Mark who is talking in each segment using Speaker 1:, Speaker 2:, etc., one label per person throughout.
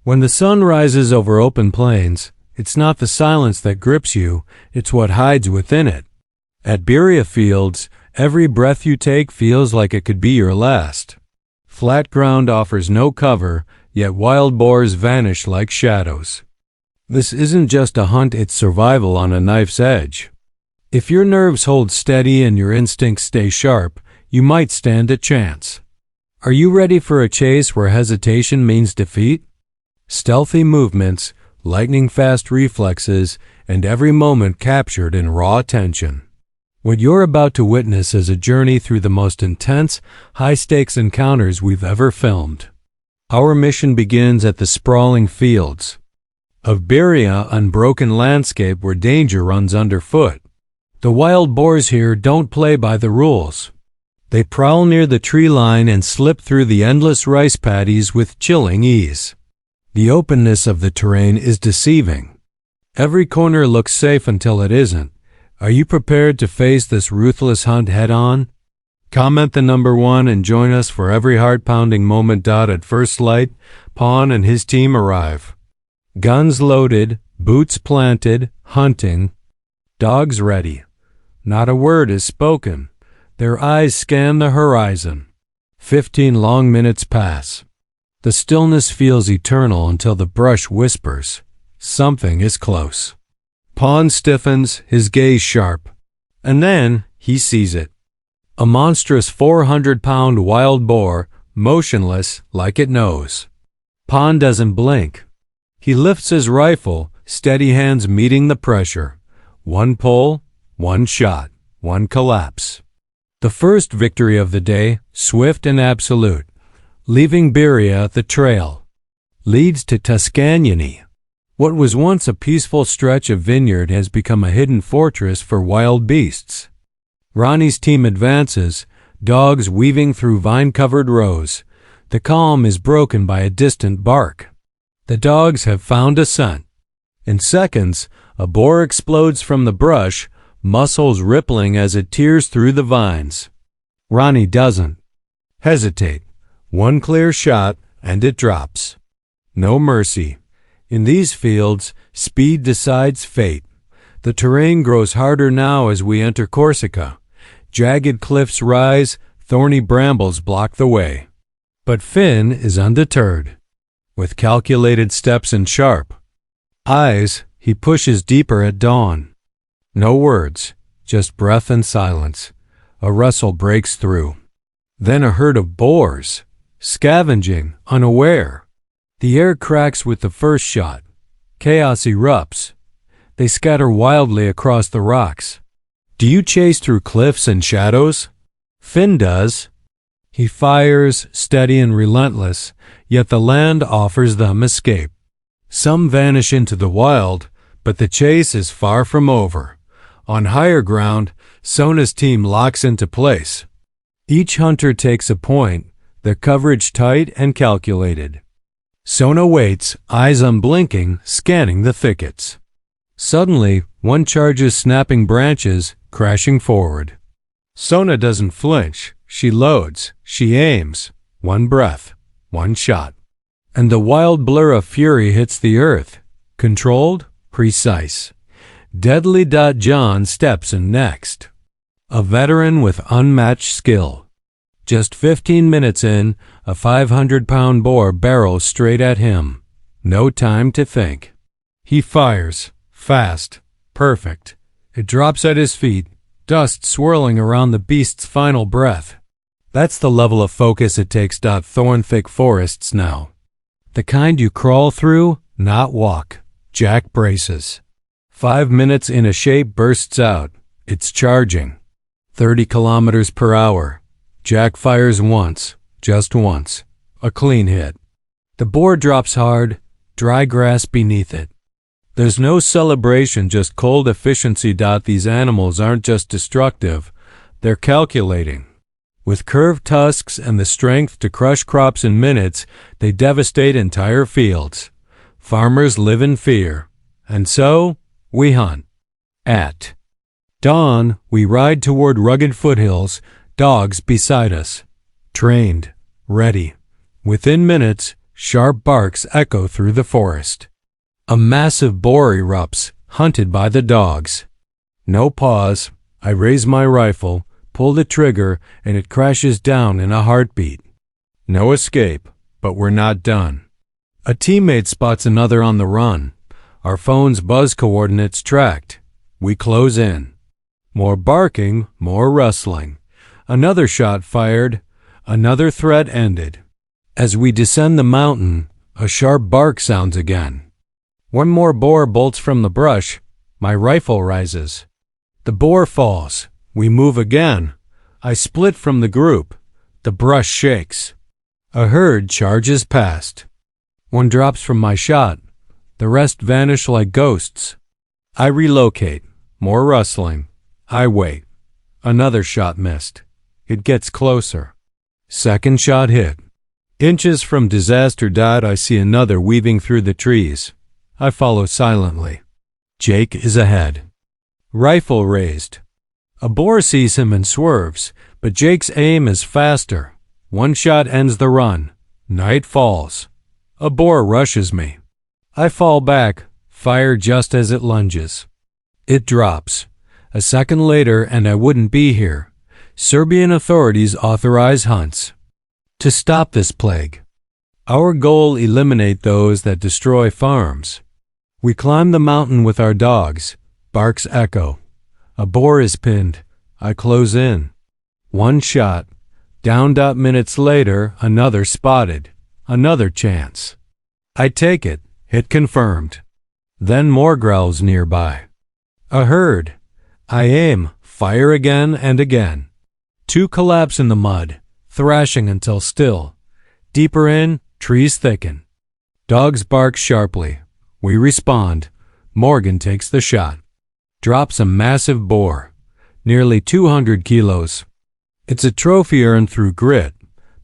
Speaker 1: When the sun rises over open plains, it's not the silence that grips you, it's what hides within it. At Berea Fields, every breath you take feels like it could be your last. Flat ground offers no cover, yet wild boars vanish like shadows. This isn't just a hunt, it's survival on a knife's edge. If your nerves hold steady and your instincts stay sharp, you might stand a chance. Are you ready for a chase where hesitation means defeat? Stealthy movements, lightning-fast reflexes, and every moment captured in raw tension. What you're about to witness is a journey through the most intense, high-stakes encounters we've ever filmed. Our mission begins at the sprawling fields of Berea, unbroken landscape where danger runs underfoot. The wild boars here don't play by the rules. They prowl near the tree line and slip through the endless rice paddies with chilling ease. The openness of the terrain is deceiving. Every corner looks safe until it isn't. Are you prepared to face this ruthless hunt head-on? Comment the number 1 and join us for every heart-pounding moment. At first light, Pawn and his team arrive. Guns loaded, boots planted, hunting. Dogs ready. Not a word is spoken. Their eyes scan the horizon. 15 long minutes pass. The stillness feels eternal until the brush whispers. Something is close. Pawn stiffens, his gaze sharp. And then he sees it. A monstrous 400-pound wild boar, motionless like it knows. Pawn doesn't blink. He lifts his rifle, steady hands meeting the pressure. One pull, one shot, one collapse. The first victory of the day, swift and absolute. Leaving Berea, the trail leads to Tuscany. What was once a peaceful stretch of vineyard has become a hidden fortress for wild beasts. Ronnie's team advances, dogs weaving through vine-covered rows. The calm is broken by a distant bark. The dogs have found a scent. In seconds, a boar explodes from the brush, muscles rippling as it tears through the vines. Ronnie doesn't hesitate. One clear shot, and it drops. No mercy. In these fields, speed decides fate. The terrain grows harder now as we enter Corsica. Jagged cliffs rise, thorny brambles block the way. But Finn is undeterred. With calculated steps and sharp eyes, he pushes deeper at dawn. No words, just breath and silence. A rustle breaks through. Then a herd of boars, scavenging, unaware. The air cracks with the first shot. Chaos erupts. They scatter wildly across the rocks. Do you chase through cliffs and shadows? Finn does. He fires, steady and relentless, yet the land offers them escape. Some vanish into the wild, but the chase is far from over. On higher ground, Sona's team locks into place. Each hunter takes a point, their coverage tight and calculated. Sona waits, eyes unblinking, scanning the thickets. Suddenly, one charges snapping branches, crashing forward. Sona doesn't flinch. She loads. She aims. One breath. One shot. And the wild blur of fury hits the earth. Controlled, precise. Deadly. John steps in next. A veteran with unmatched skill. Just 15 minutes in, a 500-pound boar barrels straight at him. No time to think. He fires. Fast. Perfect. It drops at his feet, dust swirling around the beast's final breath. That's the level of focus it takes. Thorn-thick forests now. The kind you crawl through, not walk. Jack braces. 5 minutes in, a shape bursts out. It's charging. 30 kilometers per hour. Jack fires once, just once. A clean hit. The boar drops hard, dry grass beneath it. There's no celebration, just cold efficiency. These animals aren't just destructive, they're calculating. With curved tusks and the strength to crush crops in minutes, they devastate entire fields. Farmers live in fear. And so, we hunt. At dawn, we ride toward rugged foothills, dogs beside us. Trained. Ready. Within minutes, Sharp barks echo through the forest. A massive boar erupts, hunted by the dogs. No pause. I raise my rifle, pull the trigger, and it crashes down in a heartbeat. No escape, but we're not done. A teammate spots another on the run. Our phone's buzz coordinates tracked. We close in. More barking, more rustling. Another shot fired. Another threat ended. As we descend the mountain, a sharp bark sounds again. One more boar bolts from the brush. My rifle rises. The boar falls. We move again. I split from the group. The brush shakes. A herd charges past. One drops from my shot. The rest vanish like ghosts. I relocate. More rustling. I wait. Another shot missed. It gets closer. Second shot hit. Inches from disaster dot, I see another weaving through the trees. I follow silently. Jake is ahead. Rifle raised. A boar sees him and swerves, but Jake's aim is faster. One shot ends the run. Night falls. A boar rushes me. I fall back, fire just as it lunges. It drops. A second later and I wouldn't be here. Serbian authorities authorize hunts. To stop this plague. Our goal: eliminate those that destroy farms. We climb the mountain with our dogs. Barks echo. A boar is pinned. I close in. One shot. Down. Minutes later, another spotted. Another chance. I take it. Hit confirmed. Then more growls nearby. A herd. I aim. Fire again and again. Two collapse in the mud, thrashing until still. Deeper in, trees thicken. Dogs bark sharply. We respond. Morgan takes the shot. Drops a massive boar. Nearly 200 kilos. It's a trophy earned through grit.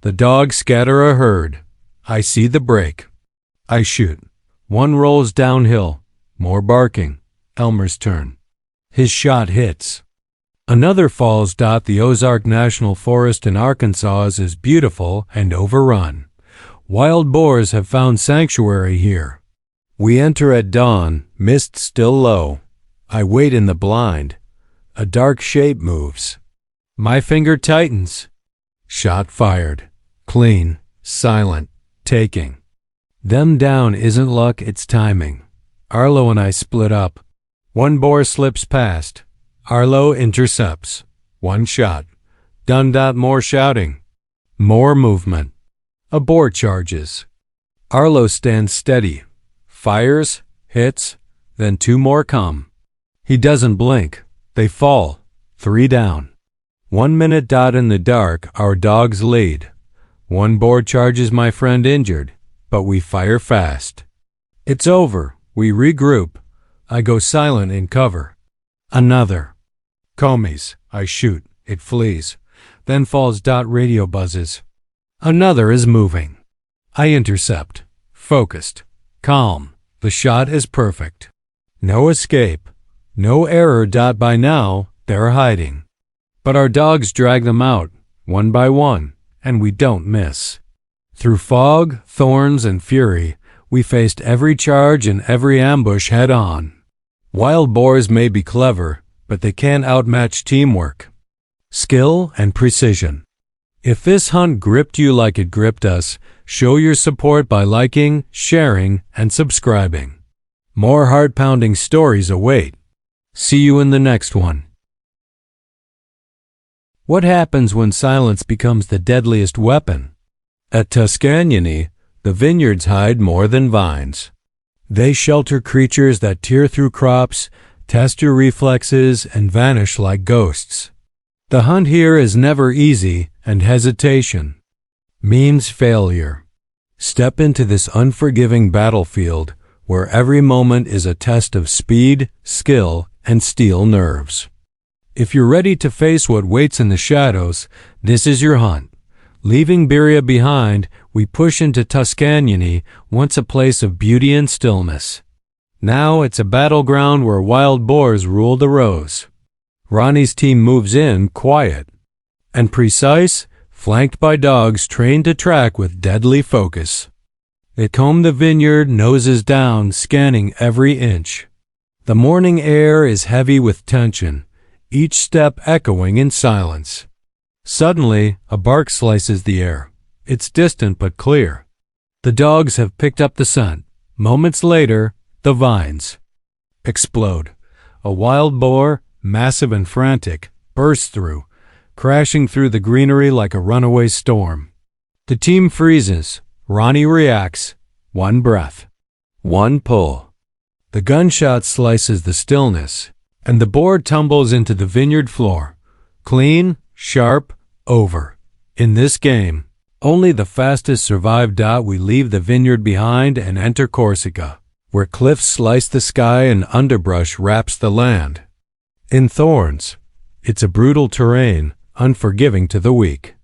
Speaker 1: The dogs scatter a herd. I see the break. I shoot. One rolls downhill. More barking. Elmer's turn. His shot hits. Another falls. The Ozark National Forest in Arkansas is beautiful and overrun. Wild boars have found sanctuary here. We enter at dawn, mist still low. I wait in the blind. A dark shape moves. My finger tightens. Shot fired. Clean. Silent. Taking. Them down isn't luck, it's timing. Arlo and I split up. One boar slips past. Arlo intercepts. One shot. Done. More shouting. More movement. A boar charges. Arlo stands steady. Fires. Hits. Then two more come. He doesn't blink. They fall. 3 down. 1 minute. In the dark, our dogs lead. One boar charges my friend injured, but we fire fast. It's over. We regroup. I go silent in cover. Another. Commies. I shoot. It flees. Then falls. Radio buzzes. Another is moving. I intercept. Focused. Calm. The shot is perfect. No escape. No error. By now, they're hiding. But our dogs drag them out, one by one, and we don't miss. Through fog, thorns, and fury, we faced every charge and every ambush head on. Wild boars may be clever, but they can't outmatch teamwork, skill, and precision. If this hunt gripped you like it gripped us, show your support by liking, sharing, and subscribing. More heart-pounding stories await. See you in the next one. What happens when silence becomes the deadliest weapon? At Tuscany, the vineyards hide more than vines. They shelter creatures that tear through crops, test your reflexes, and vanish like ghosts. The hunt here is never easy, and hesitation means failure. Step into this unforgiving battlefield where every moment is a test of speed, skill, and steel nerves. If you're ready to face what waits in the shadows, this is your hunt. Leaving Beria behind, we push into Tuscany, once a place of beauty and stillness. Now it's a battleground where wild boars rule the rows. Ronnie's team moves in quiet and precise, flanked by dogs trained to track with deadly focus. It combed the vineyard, noses down, scanning every inch. The morning air is heavy with tension, each step echoing in silence. Suddenly, a bark slices the air. It's distant but clear. The dogs have picked up the scent. Moments later, the vines explode. A wild boar, massive and frantic, bursts through, crashing through the greenery like a runaway storm. The team freezes. Ronnie reacts. One breath. One pull. The gunshot slices the stillness, and the boar tumbles into the vineyard floor. Clean, sharp, over. In this game, only the fastest survive. We leave the vineyard behind and enter Corsica, where cliffs slice the sky and underbrush wraps the land. In thorns, it's a brutal terrain, unforgiving to the weak.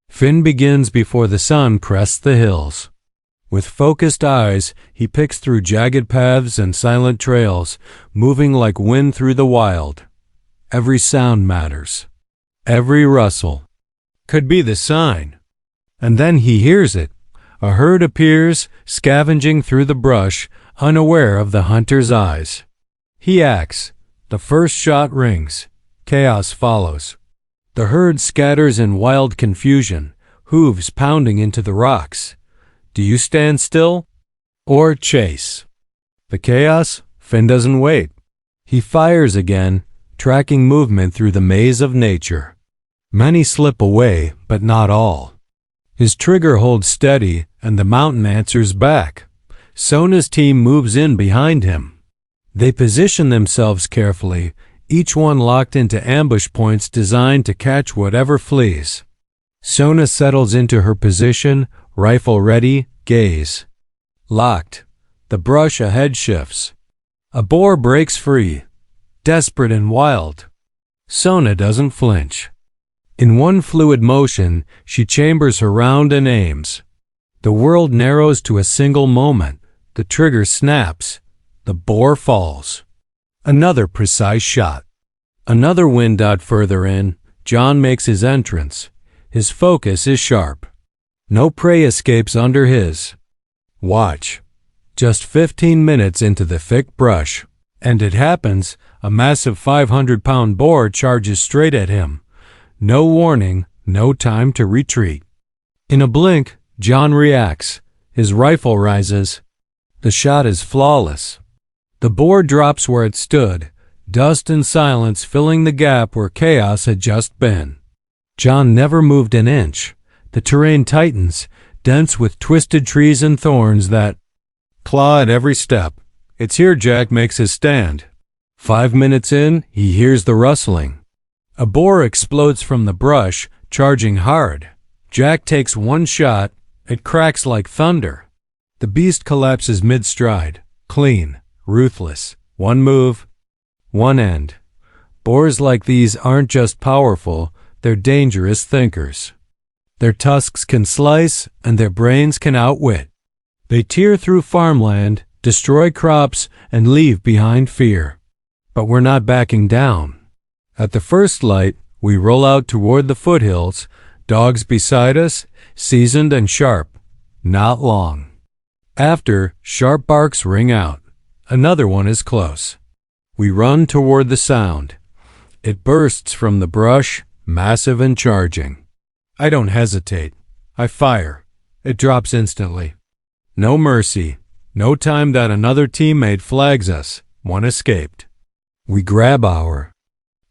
Speaker 1: Finn begins before the sun crests the hills. With focused eyes, he picks through jagged paths and silent trails, moving like wind through the wild. Every sound matters. Every rustle could be the sign. And then he hears it. A herd appears, scavenging through the brush, unaware of the hunter's eyes. He acts. The first shot rings. Chaos follows. The herd scatters in wild confusion, hooves pounding into the rocks. Do you stand still or chase? The chaos? Finn doesn't wait. He fires again, tracking movement through the maze of nature. Many slip away, but not all. His trigger holds steady, and the mountain answers back. Sona's team moves in behind him. They position themselves carefully, each one locked into ambush points designed to catch whatever flees. Sona settles into her position, rifle ready, gaze locked. The brush ahead shifts. A boar breaks free, desperate and wild. Sona doesn't flinch. In one fluid motion, she chambers her round and aims. The world narrows to a single moment. The trigger snaps. The boar falls. Another precise shot. Another wind dot further in. John makes his entrance. His focus is sharp. No prey escapes under his watch. Just 15 minutes into the thick brush, and it happens, a massive 500-pound boar charges straight at him. No warning, no time to retreat. In a blink, John reacts. His rifle rises. The shot is flawless. The boar drops where it stood, dust and silence filling the gap where chaos had just been. John never moved an inch. The terrain tightens, dense with twisted trees and thorns that claw at every step. It's here Jack makes his stand. 5 minutes in, he hears the rustling. A boar explodes from the brush, charging hard. Jack takes one shot. It cracks like thunder. The beast collapses mid-stride, clean, ruthless. One move, one end. Boars like these aren't just powerful, they're dangerous thinkers. Their tusks can slice, and their brains can outwit. They tear through farmland, destroy crops, and leave behind fear. But we're not backing down. At the first light, we roll out toward the foothills, dogs beside us, seasoned and sharp. Not long. After, sharp barks ring out. Another one is close. We run toward the sound. It bursts from the brush, massive and charging. I don't hesitate. I fire. It drops instantly. No mercy. No time that another teammate flags us. One escaped. We grab our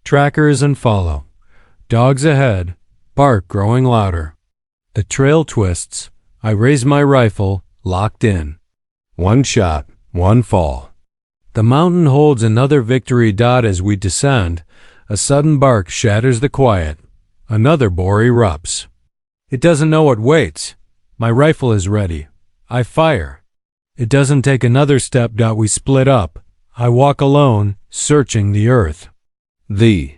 Speaker 1: trackers and follow. Dogs ahead, bark growing louder. The trail twists. I raise my rifle, locked in. One shot, one fall. The mountain holds another victory dot as we descend. A sudden bark shatters the quiet. Another boar erupts. It doesn't know it waits. My rifle is ready. I fire. It doesn't take another step. We split up. I walk alone, searching the earth. The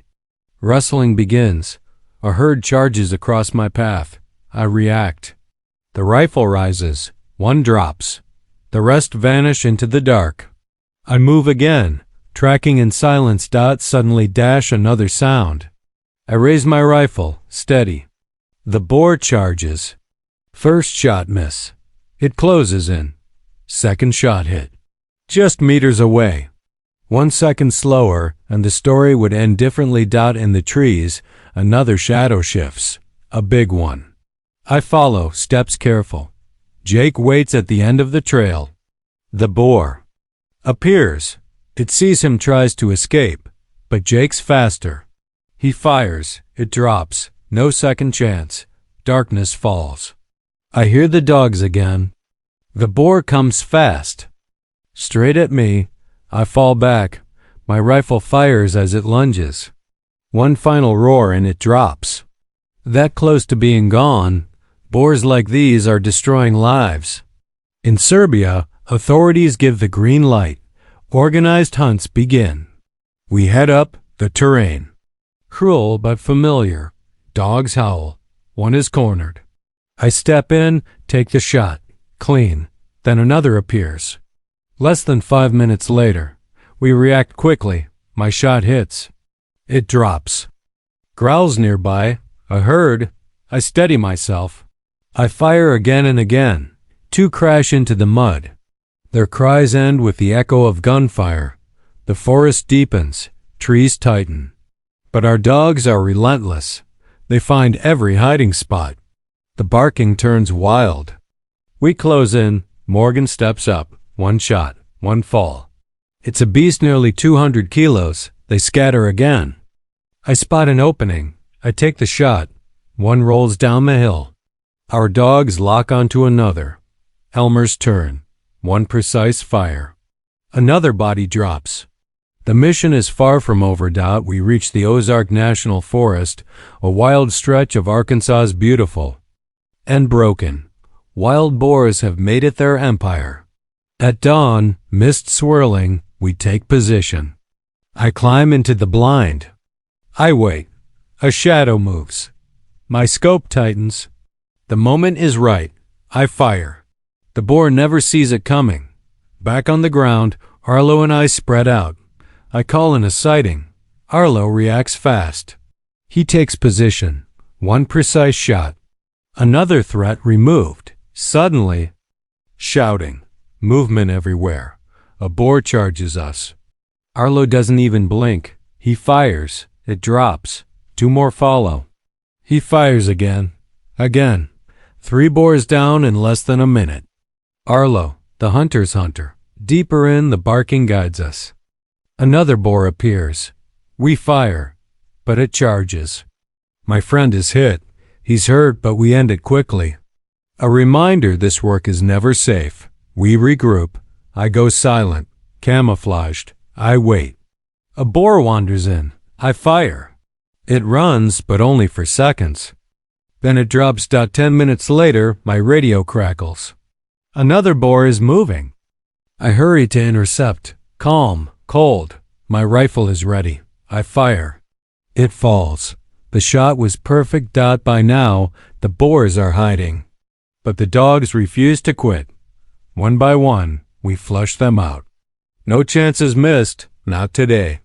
Speaker 1: rustling begins. A herd charges across my path. I react. The rifle rises. One drops. The rest vanish into the dark. I move again, tracking in silence. Suddenly dash another sound. I raise my rifle, steady. The boar charges. First shot miss. It closes in. Second shot hit. Just meters away. 1 second slower, and the story would end differently. In the trees, another shadow shifts. A big one. I follow, steps careful. Jake waits at the end of the trail. The boar appears. It sees him, tries to escape, but Jake's faster. He fires. It drops. No second chance. Darkness falls. I hear the dogs again. The boar comes fast. Straight at me. I fall back. My rifle fires as it lunges. One final roar and it drops. That close to being gone, boars like these are destroying lives. In Serbia, authorities give the green light. Organized hunts begin. We head up the terrain. Cruel but familiar. Dogs howl. One is cornered. I step in, take the shot. Clean. Then another appears. Less than 5 minutes later, we react quickly. My shot hits. It drops. Growls nearby. A herd. I steady myself. I fire again and again. 2 crash into the mud. Their cries end with the echo of gunfire. The forest deepens. Trees tighten. But our dogs are relentless. They find every hiding spot. The barking turns wild. We close in. Morgan steps up. 1 shot. 1 fall. It's a beast nearly 200 kilos. They scatter again. I spot an opening. I take the shot. 1 rolls down the hill. Our dogs lock onto another. Elmer's turn. 1 precise fire. Another body drops. The mission is far from over. We reach the Ozark National Forest, a wild stretch of Arkansas's beautiful and broken. Wild boars have made it their empire. At dawn, mist swirling, we take position. I climb into the blind. I wait. A shadow moves. My scope tightens. The moment is right. I fire. The boar never sees it coming. Back on the ground, Arlo and I spread out. I call in a sighting. Arlo reacts fast. He takes position. 1 precise shot. Another threat removed. Suddenly, shouting. Movement everywhere. A boar charges us. Arlo doesn't even blink. He fires. It drops. 2 more follow. He fires again. Again. 3 boars down in less than a minute. Arlo, the hunter's hunter. Deeper in, the barking guides us. Another boar appears. We fire, but it charges. My friend is hit. He's hurt, but we end it quickly. A reminder this work is never safe. We regroup. I go silent, camouflaged. I wait. A boar wanders in. I fire. It runs, but only for seconds. Then it drops. 10 minutes later, my radio crackles. Another boar is moving. I hurry to intercept. Calm, cold. My rifle is ready. I fire. It falls. The shot was perfect. By now, the boars are hiding. But the dogs refuse to quit. 1 by 1, we flush them out. No chances missed, not today.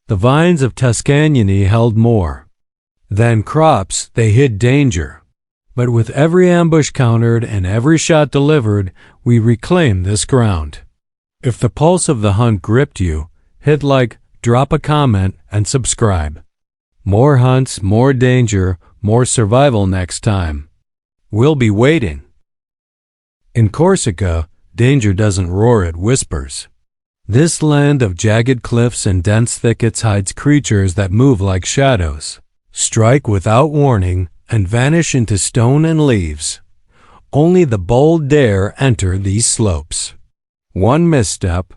Speaker 1: The vines of Tuscany held more. Then crops, they hid danger. But with every ambush countered and every shot delivered, we reclaim this ground. If the pulse of the hunt gripped you, hit like, drop a comment, and subscribe. More hunts, more danger, more survival next time. We'll be waiting. In Corsica, danger doesn't roar, it whispers. This land of jagged cliffs and dense thickets hides creatures that move like shadows, strike without warning, and vanish into stone and leaves. Only the bold dare enter these slopes. 1 misstep,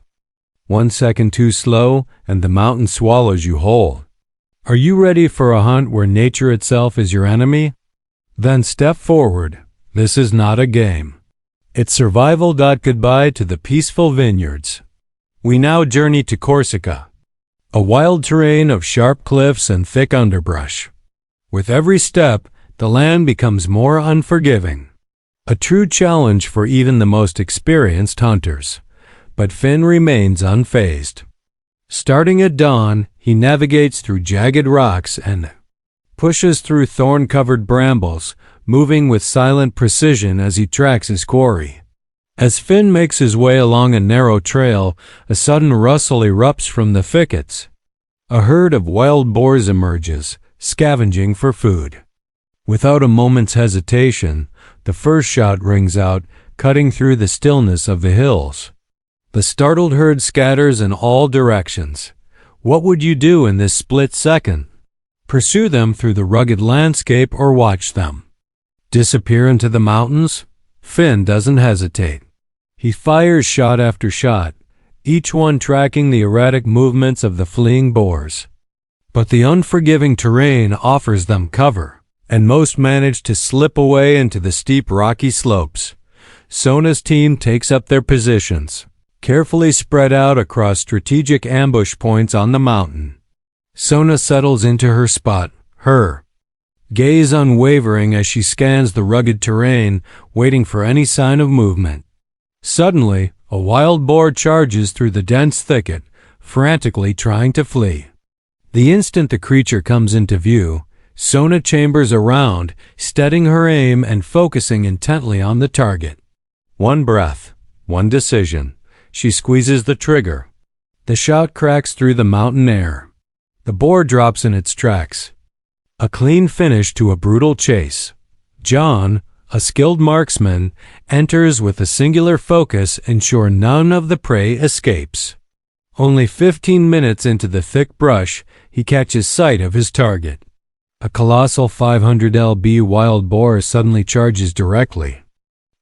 Speaker 1: 1 second too slow, and the mountain swallows you whole. Are you ready for a hunt where nature itself is your enemy? Then step forward. This is not a game. It's survival. Goodbye to the peaceful vineyards. We now journey to Corsica, a wild terrain of sharp cliffs and thick underbrush. With every step, the land becomes more unforgiving. A true challenge for even the most experienced hunters. But Finn remains unfazed. Starting at dawn, he navigates through jagged rocks and pushes through thorn-covered brambles, moving with silent precision as he tracks his quarry. As Finn makes his way along a narrow trail, a sudden rustle erupts from the thickets. A herd of wild boars emerges, scavenging for food. Without a moment's hesitation, the first shot rings out, cutting through the stillness of the hills. The startled herd scatters in all directions. What would you do in this split second? Pursue them through the rugged landscape or watch them disappear into the mountains? Finn doesn't hesitate. He fires shot after shot, each one tracking the erratic movements of the fleeing boars. But the unforgiving terrain offers them cover, and most manage to slip away into the steep rocky slopes. Sona's team takes up their positions, carefully spread out across strategic ambush points on the mountain. Sona settles into her spot, her gaze unwavering as she scans the rugged terrain, waiting for any sign of movement. Suddenly, a wild boar charges through the dense thicket, frantically trying to flee. The instant the creature comes into view, Sona chambers around, steadying her aim and focusing intently on the target. One breath, one decision. She squeezes the trigger. The shot cracks through the mountain air. The boar drops in its tracks. A clean finish to a brutal chase. John, a skilled marksman, enters with a singular focus, ensure none of the prey escapes. Only 15 minutes into the thick brush, he catches sight of his target. A colossal 500 lb wild boar suddenly charges directly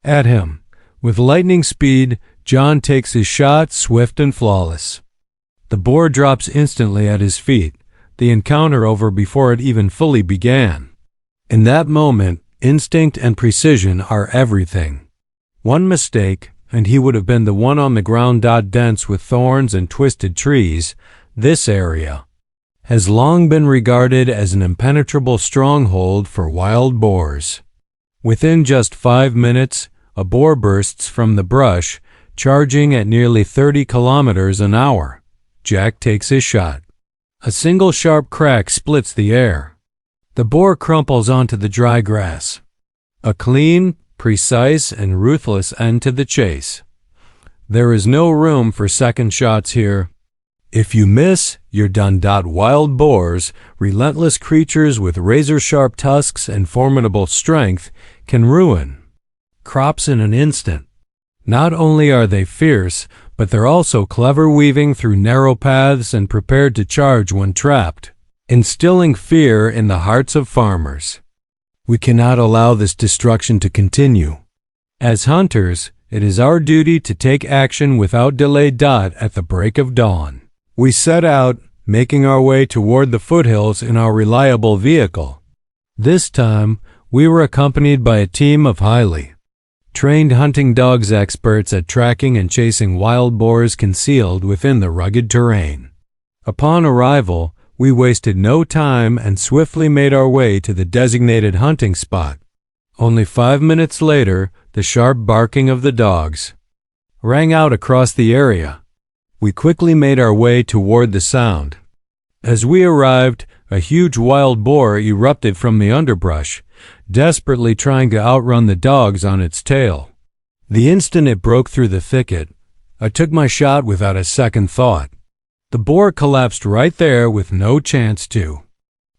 Speaker 1: at him. With lightning speed, John takes his shot, swift and flawless. The boar drops instantly at his feet, the encounter over before it even fully began. In that moment, instinct and precision are everything. One mistake, and he would have been the one on the ground dense with thorns and twisted trees. This area has long been regarded as an impenetrable stronghold for wild boars. Within just 5 minutes, a boar bursts from the brush, charging at nearly 30 kilometers an hour. Jack takes his shot. A single sharp crack splits the air. The boar crumples onto the dry grass. A clean, precise, and ruthless end to the chase. There is no room for second shots here. If you miss, you're done. Wild boars, relentless creatures with razor-sharp tusks and formidable strength, can ruin crops in an instant. Not only are they fierce, but they're also clever, weaving through narrow paths and prepared to charge when trapped, instilling fear in the hearts of farmers. We cannot allow this destruction to continue. As hunters, it is our duty to take action without delay. At the break of dawn, we set out, making our way toward the foothills in our reliable vehicle. This time, we were accompanied by a team of highly trained hunting dogs, experts at tracking and chasing wild boars concealed within the rugged terrain. Upon arrival, we wasted no time and swiftly made our way to the designated hunting spot. Only 5 minutes later, the sharp barking of the dogs rang out across the area. We quickly made our way toward the sound. As we arrived, a huge wild boar erupted from the underbrush, desperately trying to outrun the dogs on its tail. The instant it broke through the thicket, I took my shot without a second thought. The boar collapsed right there with no chance to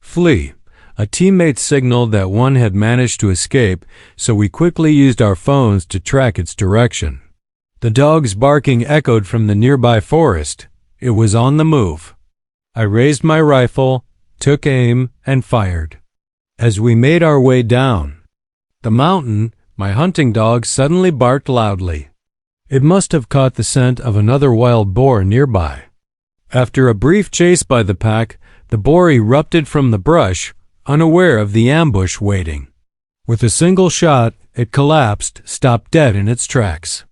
Speaker 1: flee. A teammate signaled that one had managed to escape, so we quickly used our phones to track its direction. The dog's barking echoed from the nearby forest. It was on the move. I raised my rifle, took aim, and fired. As we made our way down the mountain, my hunting dog suddenly barked loudly. It must have caught the scent of another wild boar nearby. After a brief chase by the pack, the boar erupted from the brush, unaware of the ambush waiting. With a single shot, it collapsed, stopped dead in its tracks.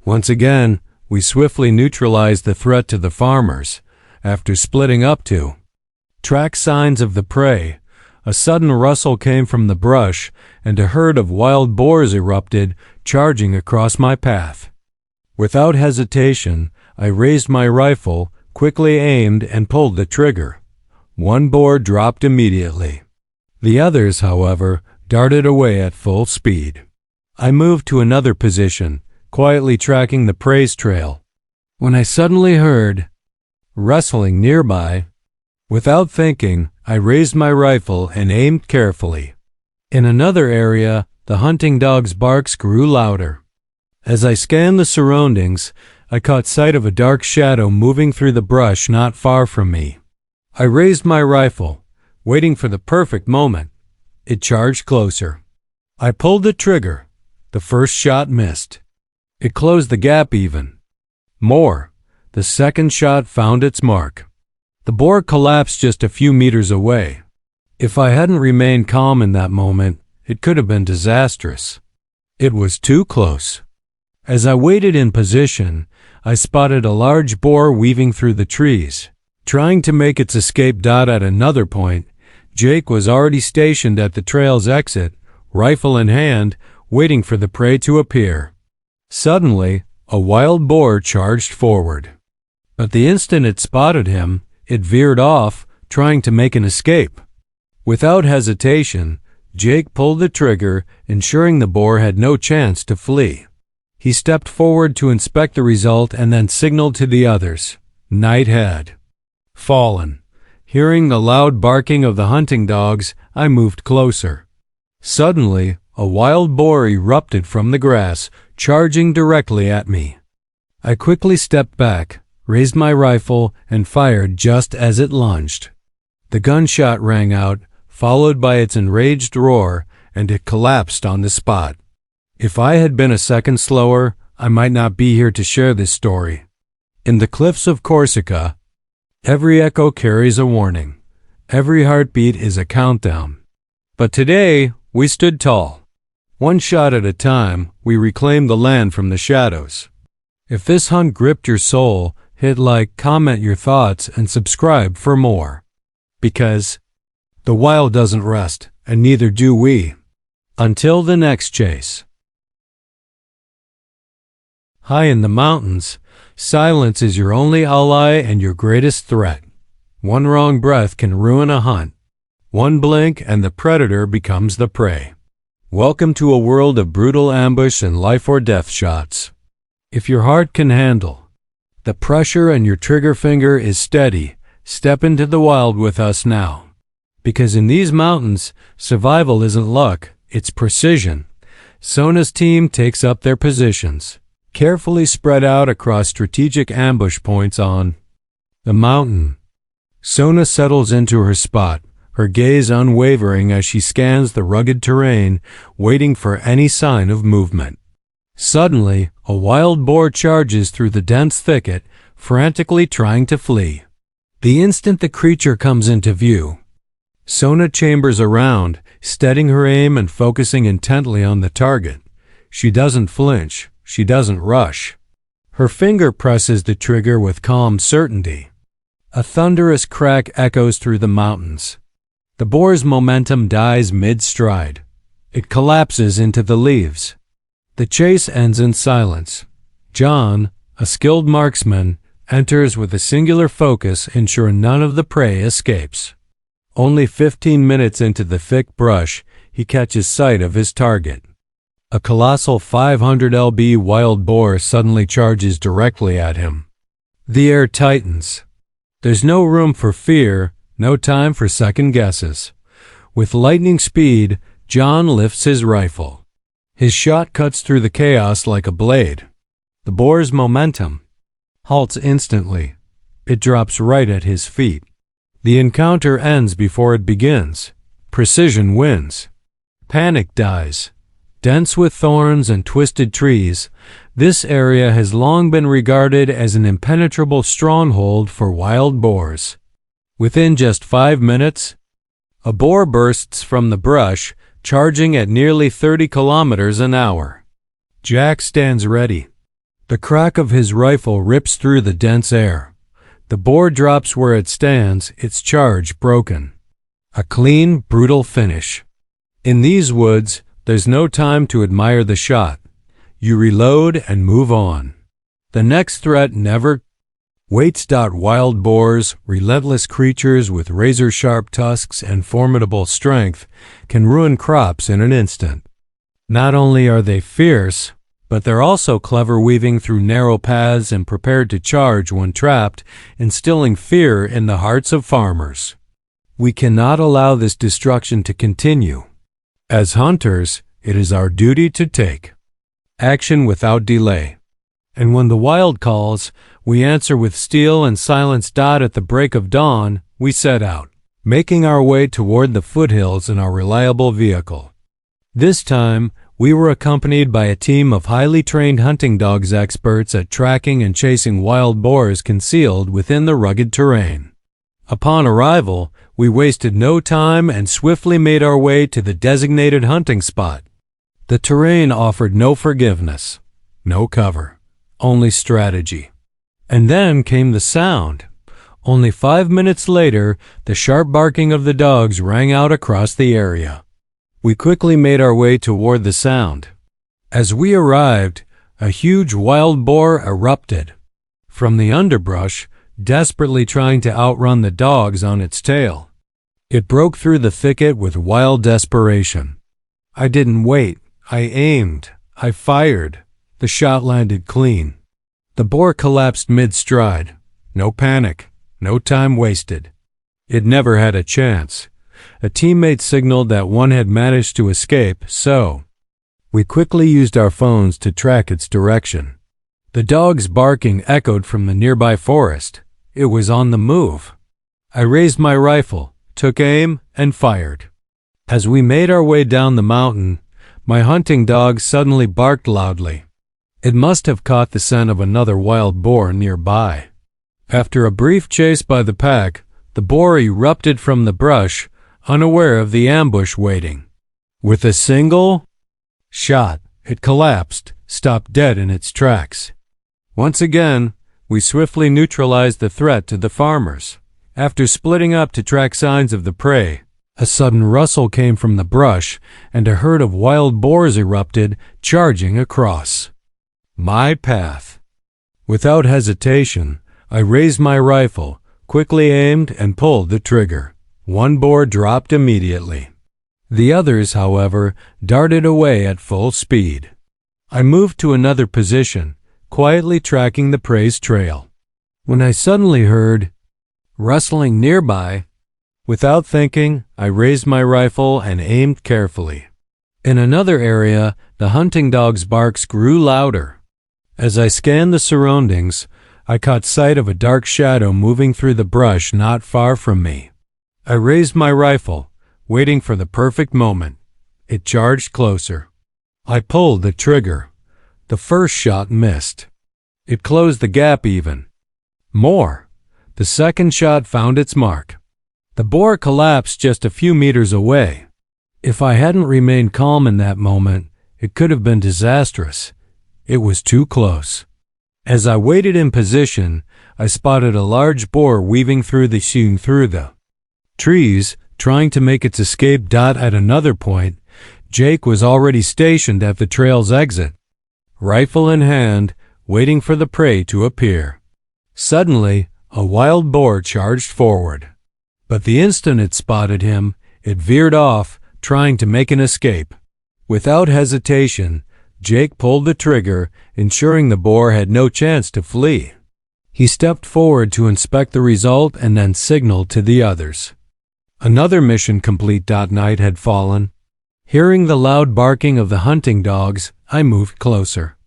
Speaker 1: Once again, we swiftly neutralized the threat to the farmers. After splitting up to track signs of the prey, a sudden rustle came from the brush, and a herd of wild boars erupted, charging across my path. Without hesitation, I raised my rifle, quickly aimed, and pulled the trigger. One boar dropped immediately. The others, however, darted away at full speed. I moved to another position, quietly tracking the prey's trail, when I suddenly heard rustling nearby. Without thinking, I raised my rifle and aimed carefully. In another area, the hunting dog's barks grew louder. As I scanned the surroundings, I caught sight of a dark shadow moving through the brush not far from me. I raised my rifle, waiting for the perfect moment. It charged closer. I pulled the trigger. The first shot missed. It closed the gap even more. The second shot found its mark. The boar collapsed just a few meters away. If I hadn't remained calm in that moment, it could have been disastrous. It was too close. As I waited in position, I spotted a large boar weaving through the trees. Trying to make its escape. At another point, Jake was already stationed at the trail's exit, rifle in hand, waiting for the prey to appear. Suddenly, a wild boar charged forward. But the instant it spotted him, it veered off, trying to make an escape. Without hesitation, Jake pulled the trigger, ensuring the boar had no chance to flee. He stepped forward to inspect the result and then signaled to the others. Night had fallen. Hearing the loud barking of the hunting dogs, I moved closer. Suddenly, a wild boar erupted from the grass, charging directly at me. I quickly stepped back, raised my rifle, and fired just as it lunged. The gunshot rang out, followed by its enraged roar, and it collapsed on the spot. If I had been a second slower, I might not be here to share this story. In the cliffs of Corsica, every echo carries a warning. Every heartbeat is a countdown. But today, we stood tall. One shot at a time, we reclaimed the land from the shadows. If this hunt gripped your soul, hit like, comment your thoughts, and subscribe for more. Because the wild doesn't rest, and neither do we. Until the next chase. High in the mountains, silence is your only ally and your greatest threat. One wrong breath can ruin a hunt. One blink and the predator becomes the prey. Welcome to a world of brutal ambush and life or death shots. If your heart can handle the pressure and your trigger finger is steady, step into the wild with us now. Because in these mountains, survival isn't luck, it's precision. Sona's team takes up their positions, carefully spread out across strategic ambush points on the mountain. Sona settles into her spot, her gaze unwavering as she scans the rugged terrain, waiting for any sign of movement. Suddenly, a wild boar charges through the dense thicket, frantically trying to flee. The instant the creature comes into view, Sona chambers around, steadying her aim and focusing intently on the target. She doesn't flinch. She doesn't rush. Her finger presses the trigger with calm certainty. A thunderous crack echoes through the mountains. The boar's momentum dies mid-stride. It collapses into the leaves. The chase ends in silence. John, a skilled marksman, enters with a singular focus, ensuring none of the prey escapes. Only 15 minutes into the thick brush, he catches sight of his target. A colossal 500 lb wild boar suddenly charges directly at him. The air tightens. There's no room for fear, no time for second guesses. With lightning speed, John lifts his rifle. His shot cuts through the chaos like a blade. The boar's momentum halts instantly. It drops right at his feet. The encounter ends before it begins. Precision wins. Panic dies. Dense with thorns and twisted trees, this area has long been regarded as an impenetrable stronghold for wild boars. Within just 5 minutes, a boar bursts from the brush, charging at nearly 30 kilometers an hour. Jack stands ready. The crack of his rifle rips through the dense air. The boar drops where it stands, its charge broken. A clean, brutal finish. In these woods, there's no time to admire the shot. You reload and move on. The next threat never waits. Wild boars, relentless creatures with razor-sharp tusks and formidable strength, can ruin crops in an instant. Not only are they fierce, but they're also clever, weaving through narrow paths and prepared to charge when trapped, instilling fear in the hearts of farmers. We cannot allow this destruction to continue. As hunters, it is our duty to take action without delay. And when the wild calls, we answer with steel and silence. At the break of dawn, we set out, making our way toward the foothills in our reliable vehicle. This time, we were accompanied by a team of highly trained hunting dogs, experts at tracking and chasing wild boars concealed within the rugged terrain. Upon arrival, we wasted no time and swiftly made our way to the designated hunting spot. The terrain offered no forgiveness, no cover, only strategy. And then came the sound. Only 5 minutes later, the sharp barking of the dogs rang out across the area. We quickly made our way toward the sound. As we arrived, a huge wild boar erupted from the underbrush, desperately trying to outrun the dogs on its tail. It broke through the thicket with wild desperation. I didn't wait. I aimed. I fired. The shot landed clean. The boar collapsed mid-stride. No panic. No time wasted. It never had a chance. A teammate signaled that one had managed to escape, so we quickly used our phones to track its direction. The dog's barking echoed from the nearby forest. It was on the move. I raised my rifle, took aim, and fired. As we made our way down the mountain, my hunting dog suddenly barked loudly. It must have caught the scent of another wild boar nearby. After a brief chase by the pack, the boar erupted from the brush, unaware of the ambush waiting. With a single shot, it collapsed, stopped dead in its tracks. Once again, we swiftly neutralized the threat to the farmers. After splitting up to track signs of the prey, a sudden rustle came from the brush, and a herd of wild boars erupted, charging across my path. Without hesitation, I raised my rifle, quickly aimed, and pulled the trigger. One boar dropped immediately. The others, however, darted away at full speed. I moved to another position, quietly tracking the prey's trail, when I suddenly heard rustling nearby. Without thinking, I raised my rifle and aimed carefully. In another area, the hunting dog's barks grew louder. As I scanned the surroundings, I caught sight of a dark shadow moving through the brush not far from me. I raised my rifle, waiting for the perfect moment. It charged closer. I pulled the trigger. The first shot missed. It closed the gap even more. The second shot found its mark. The boar collapsed just a few meters away. If I hadn't remained calm in that moment, it could have been disastrous. It was too close. As I waited in position, I spotted a large boar weaving through the trees, trying to make its escape. At another point, Jake was already stationed at the trail's exit, rifle in hand, waiting for the prey to appear. Suddenly, a wild boar charged forward. But the instant it spotted him, it veered off, trying to make an escape. Without hesitation, Jake pulled the trigger, ensuring the boar had no chance to flee. He stepped forward to inspect the result and then signaled to the others. Another mission complete. Night had fallen. Hearing the loud barking of the hunting dogs, I moved closer.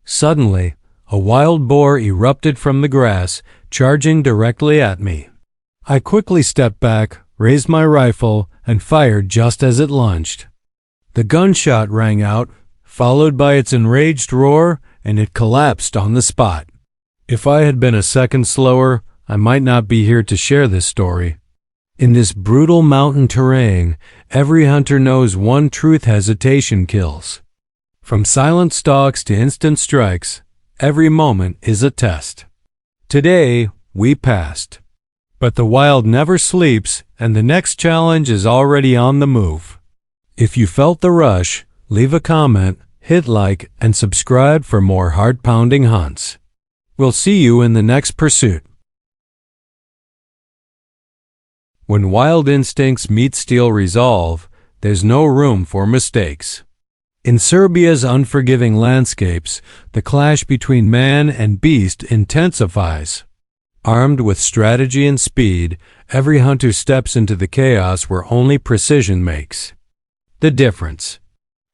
Speaker 1: Suddenly, a wild boar erupted from the grass, charging directly at me. I quickly stepped back, raised my rifle, and fired just as it lunged. The gunshot rang out, followed by its enraged roar, and it collapsed on the spot. If I had been a second slower, I might not be here to share this story. In this brutal mountain terrain, every hunter knows one truth: hesitation kills. From silent stalks to instant strikes, every moment is a test. Today, we passed. But the wild never sleeps, and the next challenge is already on the move. If you felt the rush, leave a comment, hit like, and subscribe for more heart-pounding hunts. We'll see you in the next pursuit. When wild instincts meet steel resolve, there's no room for mistakes. In Serbia's unforgiving landscapes, the clash between man and beast intensifies. Armed with strategy and speed, every hunter steps into the chaos where only precision makes the difference.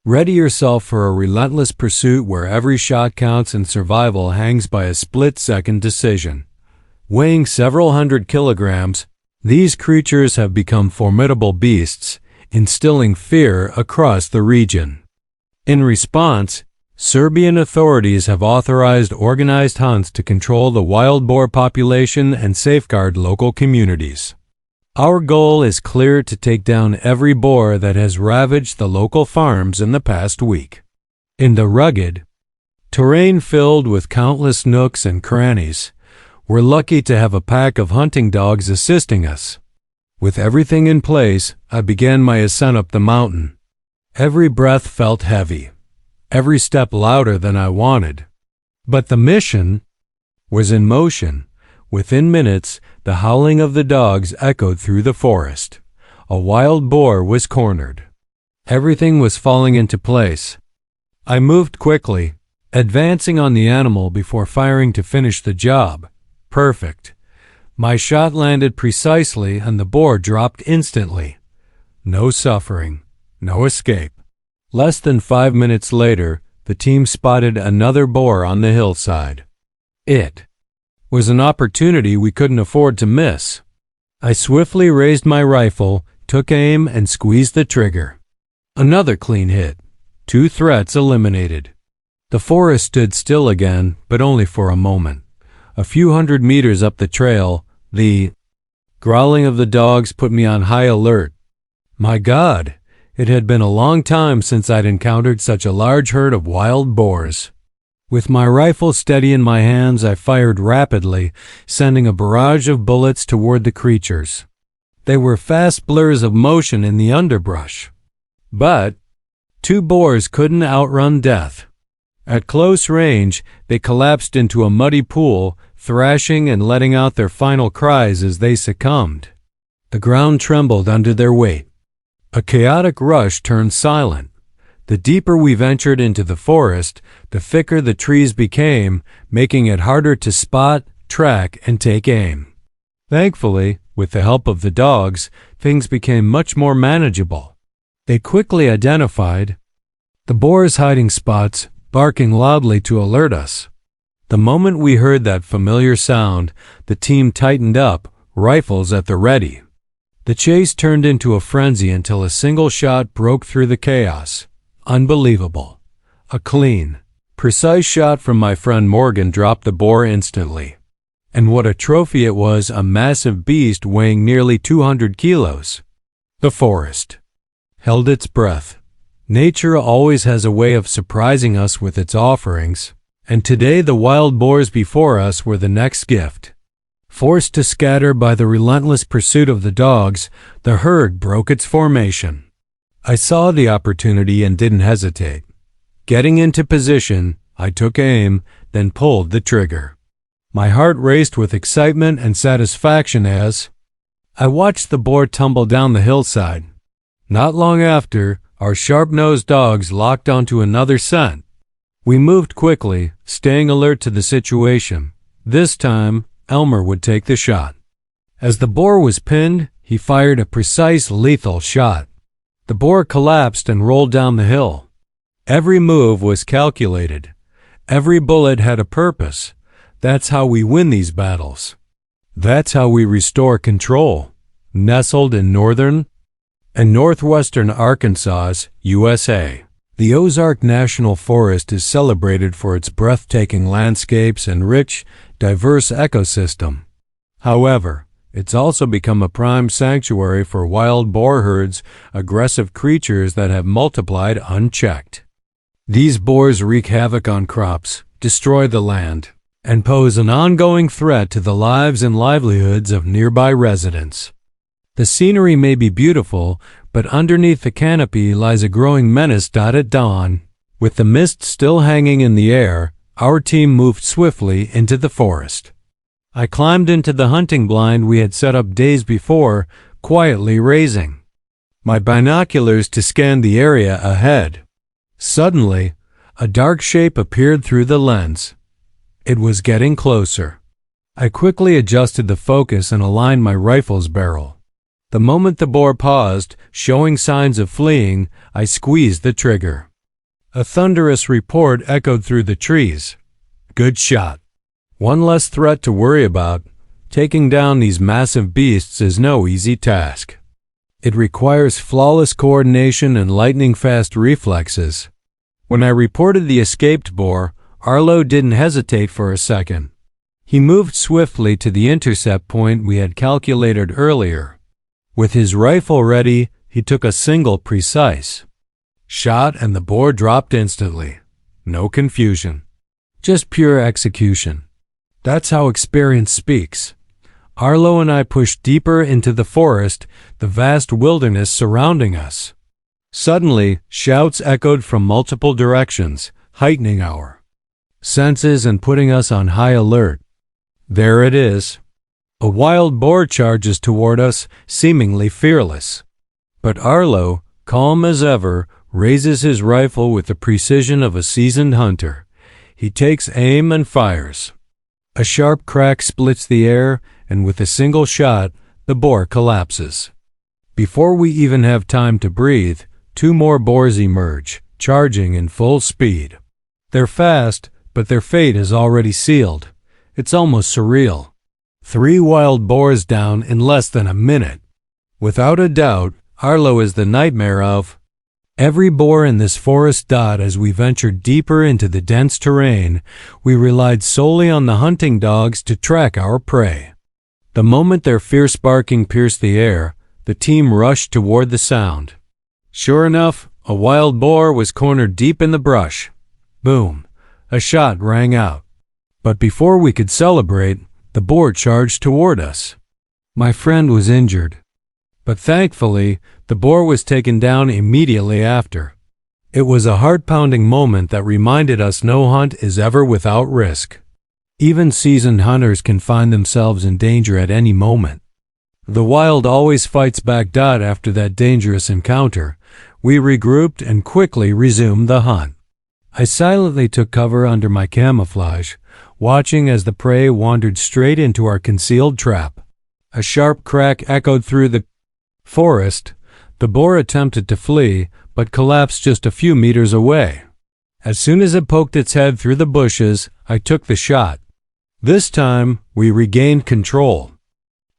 Speaker 1: Ready yourself for a relentless pursuit where every shot counts and survival hangs by a split-second decision. Weighing several hundred kilograms, these creatures have become formidable beasts, instilling fear across the region. In response, Serbian authorities have authorized organized hunts to control the wild boar population and safeguard local communities. Our goal is clear: to take down every boar that has ravaged the local farms in the past week. In the rugged terrain filled with countless nooks and crannies, we're lucky to have a pack of hunting dogs assisting us. With everything in place, I began my ascent up the mountain. Every breath felt heavy, every step louder than I wanted. But the mission was in motion. Within minutes, the howling of the dogs echoed through the forest. A wild boar was cornered. Everything was falling into place. I moved quickly, advancing on the animal before firing to finish the job. Perfect. My shot landed precisely and the boar dropped instantly. No suffering, no escape. Less than 5 minutes later, the team spotted another boar on the hillside. It was an opportunity we couldn't afford to miss. I swiftly raised my rifle, took aim, and squeezed the trigger. Another clean hit. 2 threats eliminated. The forest stood still again, but only for a moment. A few hundred meters up the trail, the growling of the dogs put me on high alert. My God, it had been a long time since I'd encountered such a large herd of wild boars. With my rifle steady in my hands, I fired rapidly, sending a barrage of bullets toward the creatures. They were fast blurs of motion in the underbrush. But 2 boars couldn't outrun death. At close range, they collapsed into a muddy pool, thrashing and letting out their final cries as they succumbed. The ground trembled under their weight. A chaotic rush turned silent. The deeper we ventured into the forest, the thicker the trees became, making it harder to spot, track, and take aim. Thankfully, with the help of the dogs, things became much more manageable. They quickly identified the boars' hiding spots, barking loudly to alert us. The moment we heard that familiar sound, the team tightened up, rifles at the ready. The chase turned into a frenzy until a single shot broke through the chaos. Unbelievable. A clean, precise shot from my friend Morgan dropped the boar instantly. And what a trophy it was, a massive beast weighing nearly 200 kilos. The forest held its breath. Nature always has a way of surprising us with its offerings, and today the wild boars before us were the next gift. Forced to scatter by the relentless pursuit of the dogs, the herd broke its formation. I saw the opportunity and didn't hesitate. Getting into position, I took aim, then pulled the trigger. My heart raced with excitement and satisfaction as I watched the boar tumble down the hillside. Not long after, our sharp-nosed dogs locked onto another scent. We moved quickly, staying alert to the situation. This time, Elmer would take the shot. As the boar was pinned, he fired a precise, lethal shot. The boar collapsed and rolled down the hill. Every move was calculated. Every bullet had a purpose. That's how we win these battles. That's how we restore control. Nestled in northern and northwestern Arkansas, USA, the Ozark National Forest is celebrated for its breathtaking landscapes and rich, diverse ecosystem. However, it's also become a prime sanctuary for wild boar herds, aggressive creatures that have multiplied unchecked. These boars wreak havoc on crops, destroy the land, and pose an ongoing threat to the lives and livelihoods of nearby residents. The scenery may be beautiful, but underneath the canopy lies a growing menace. At dawn, with the mist still hanging in the air, our team moved swiftly into the forest. I climbed into the hunting blind we had set up days before, quietly raising my binoculars to scan the area ahead. Suddenly, a dark shape appeared through the lens. It was getting closer. I quickly adjusted the focus and aligned my rifle's barrel. The moment the boar paused, showing signs of fleeing, I squeezed the trigger. A thunderous report echoed through the trees. Good shot. One less threat to worry about. Taking down these massive beasts is no easy task. It requires flawless coordination and lightning-fast reflexes. When I reported the escaped boar, Arlo didn't hesitate for a second. He moved swiftly to the intercept point we had calculated earlier. With his rifle ready, he took a single precise shot and the boar dropped instantly. No confusion. Just pure execution. That's how experience speaks. Arlo and I pushed deeper into the forest, the vast wilderness surrounding us. Suddenly, shouts echoed from multiple directions, heightening our senses and putting us on high alert. There it is. A wild boar charges toward us, seemingly fearless. But Arlo, calm as ever, raises his rifle with the precision of a seasoned hunter. He takes aim and fires. A sharp crack splits the air, and with a single shot, the boar collapses. Before we even have time to breathe, two more boars emerge, charging in full speed. They're fast, but their fate is already sealed. It's almost surreal. 3 wild boars down in less than a minute. Without a doubt, Arlo is the nightmare of every boar in this forest. As we ventured deeper into the dense terrain, we relied solely on the hunting dogs to track our prey. The moment their fierce barking pierced the air, the team rushed toward the sound. Sure enough, a wild boar was cornered deep in the brush. Boom! A shot rang out. But before we could celebrate, the boar charged toward us. My friend was injured. But thankfully, the boar was taken down immediately after. It was a heart-pounding moment that reminded us no hunt is ever without risk. Even seasoned hunters can find themselves in danger at any moment. The wild always fights back. After that dangerous encounter, we regrouped and quickly resumed the hunt. I silently took cover under my camouflage, watching as the prey wandered straight into our concealed trap. A sharp crack echoed through the forest. The boar attempted to flee, but collapsed just a few meters away. As soon as it poked its head through the bushes, I took the shot. This time, we regained control.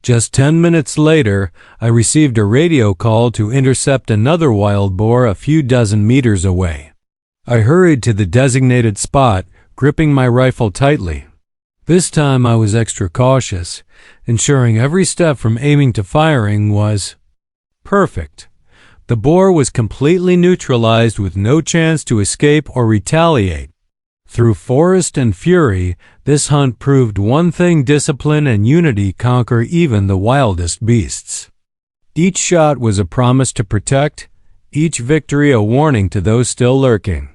Speaker 1: Just 10 minutes later, I received a radio call to intercept another wild boar a few dozen meters away. I hurried to the designated spot, gripping my rifle tightly. This time I was extra cautious, ensuring every step from aiming to firing was perfect. The boar was completely neutralized with no chance to escape or retaliate. Through forest and fury, this hunt proved one thing: discipline and unity conquer even the wildest beasts. Each shot was a promise to protect, each victory a warning to those still lurking.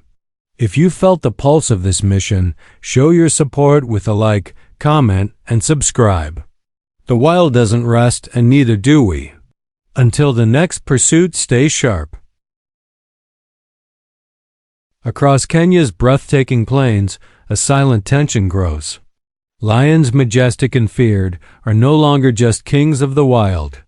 Speaker 1: If you felt the pulse of this mission, show your support with a like, comment, and subscribe. The wild doesn't rest, and neither do we. Until the next pursuit, stay sharp. Across Kenya's breathtaking plains, a silent tension grows. Lions, majestic and feared, are no longer just kings of the wild.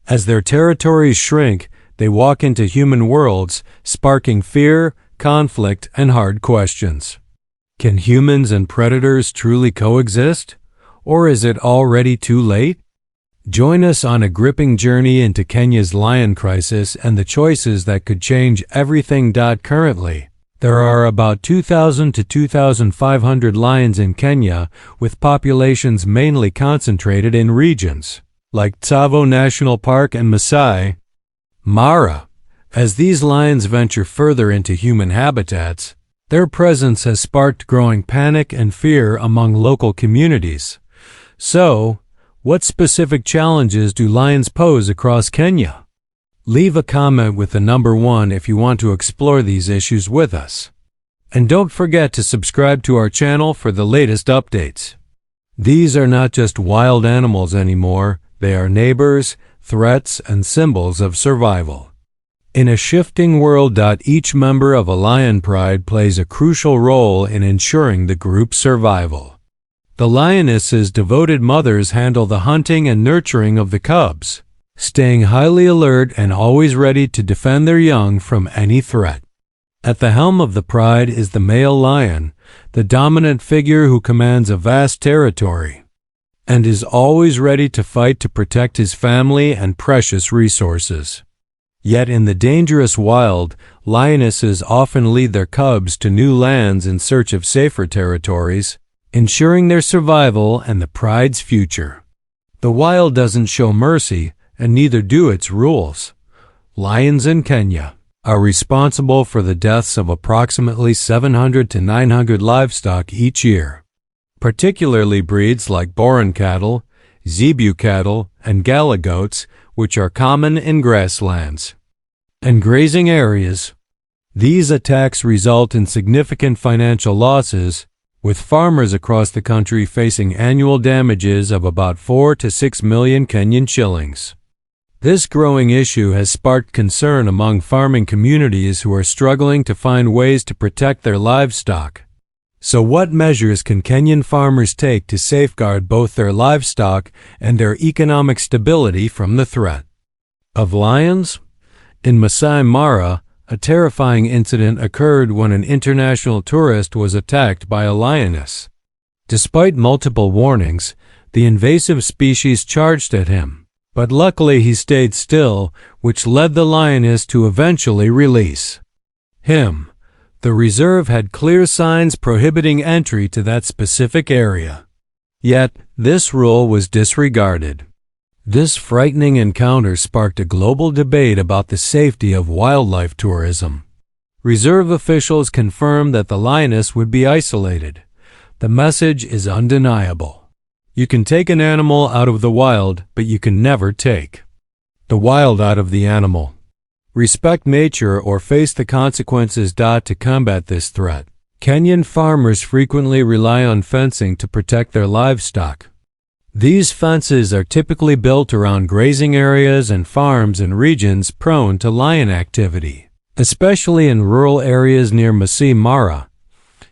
Speaker 1: As their territories shrink, they walk into human worlds, sparking fear, conflict, and hard questions. Can humans and predators truly coexist? Or is it already too late? Join us on a gripping journey into Kenya's lion crisis and the choices that could change everything. Currently, there are about 2,000 to 2,500 lions in Kenya, with populations mainly concentrated in regions like Tsavo National Park and Masai Mara. As these lions venture further into human habitats, their presence has sparked growing panic and fear among local communities. So, what specific challenges do lions pose across Kenya? Leave a comment with the number 1 if you want to explore these issues with us. And don't forget to subscribe to our channel for the latest updates. These are not just wild animals anymore, they are neighbors, threats, and symbols of survival. In a shifting world, each member of a lion pride plays a crucial role in ensuring the group's survival. The lioness's devoted mothers handle the hunting and nurturing of the cubs, staying highly alert and always ready to defend their young from any threat. At the helm of the pride is the male lion, the dominant figure who commands a vast territory, and is always ready to fight to protect his family and precious resources. Yet in the dangerous wild, lionesses often lead their cubs to new lands in search of safer territories, ensuring their survival and the pride's future. The wild doesn't show mercy, and neither do its rules. Lions in Kenya are responsible for the deaths of approximately 700 to 900 livestock each year, particularly breeds like Boran cattle, zebu cattle, and gala goats, which are common in grasslands and grazing areas. These attacks result in significant financial losses, with farmers across the country facing annual damages of about 4 to 6 million Kenyan shillings. This growing issue has sparked concern among farming communities who are struggling to find ways to protect their livestock. So what measures can Kenyan farmers take to safeguard both their livestock and their economic stability from the threat of lions? In Masai Mara, a terrifying incident occurred when an international tourist was attacked by a lioness. Despite multiple warnings, the invasive species charged at him, but luckily he stayed still, which led the lioness to eventually release him. The reserve had clear signs prohibiting entry to that specific area. Yet, this rule was disregarded. This frightening encounter sparked a global debate about the safety of wildlife tourism. Reserve officials confirmed that the lioness would be isolated. The message is undeniable. You can take an animal out of the wild, but you can never take the wild out of the animal. Respect nature or face the consequences. To combat this threat, Kenyan farmers frequently rely on fencing to protect their livestock. These fences are typically built around grazing areas and farms in regions prone to lion activity, especially in rural areas near Masai Mara,